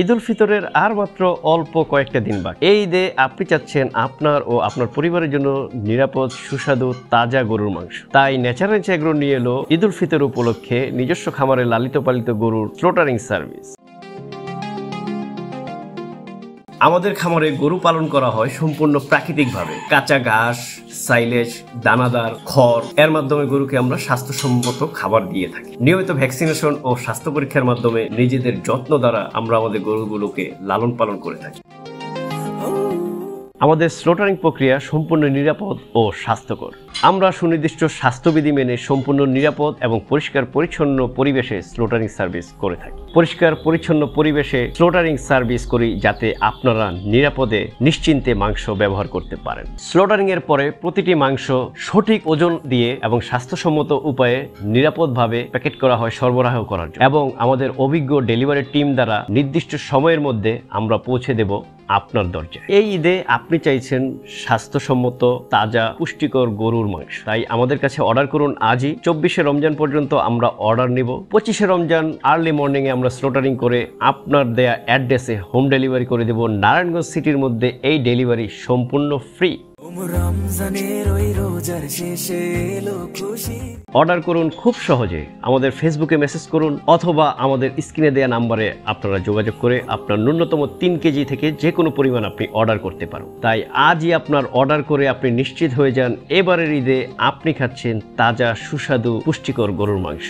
ঈদ উল ফিতরের আর মাত্র অল্প কয়েকটা দিন বাকি। এই ঈদে আপনি চাচ্ছেন আপনার ও আপনার পরিবারের জন্য নিরাপদ, সুস্বাদু, তাজা গরুর মাংস। তাই ন্যাচারেন্স এগ্রো নিয়ে এলো ঈদ উল ফিতর উপলক্ষে নিজস্ব খামারে লালিত পালিত গরুর স্লোটারিং সার্ভিস। আমাদের খামারে গরু পালন করা হয় সম্পূর্ণ প্রাকৃতিকভাবে। কাঁচা ঘাস, সাইলেজ, দানাদার, খড় এর মাধ্যমে গরুকে আমরা স্বাস্থ্যসম্মত খাবার দিয়ে থাকি। নিয়মিত ভ্যাকসিনেশন ও স্বাস্থ্য পরীক্ষার মাধ্যমে নিজেদের যত্ন দ্বারা আমরা আমাদের গরুগুলোকে লালন পালন করে থাকি। আমাদের স্লোটারিং প্রক্রিয়া সম্পূর্ণ নিরাপদ ও স্বাস্থ্যকর। আমরা সুনির্দিষ্ট স্বাস্থ্যবিধি মেনে সম্পূর্ণ নিরাপদ এবং পরিষ্কার পরিচ্ছন্ন পরিবেশে স্লোটারিং সার্ভিস করে থাকি। পরিষ্কার পরিচ্ছন্ন পরিবেশে স্লোটারিং সার্ভিস করি যাতে আপনারা নিরাপদে নিশ্চিন্তে মাংস ব্যবহার করতে পারেন। স্লোটারিং এর পরে প্রতিটি মাংস সঠিক ওজন দিয়ে এবং স্বাস্থ্যসম্মত উপায়ে নিরাপদভাবে প্যাকেট করা হয় সরবরাহ করার জন্য, এবং আমাদের অভিজ্ঞ ডেলিভারি টিম দ্বারা নির্দিষ্ট সময়ের মধ্যে আমরা পৌঁছে দেব আপনার দরজায়। এই ঈদে আপনি চাইছেন স্বাস্থ্যসম্মত, তাজা, পুষ্টিকর গরুর মাংস, তাই আমাদের কাছে অর্ডার করুন আজই। 24শে রমজান পর্যন্ত আমরা অর্ডার নিব। 25শে রমজান আর্লি মর্নিং এ আমরা স্লোটারিং করে আপনার দেয়া অ্যাড্রেসে হোম ডেলিভারি করে দেব। নারায়ণগঞ্জ সিটির মধ্যে এই ডেলিভারি সম্পূর্ণ ফ্রি। অর্ডার করুন খুব সহজে। আমাদের ফেসবুকে মেসেজ করুন অথবা আমাদের স্ক্রিনে দেওয়া নাম্বারে আপনারা যোগাযোগ করে আপনার ন্যূনতম 3 কেজি থেকে যে কোনো পরিমাণ আপনি অর্ডার করতে পারেন। তাই আজই আপনার অর্ডার করে আপনি নিশ্চিত হয়ে যান এবারের ঈদে আপনি খাচ্ছেন তাজা, সুস্বাদু, পুষ্টিকর গরুর মাংস।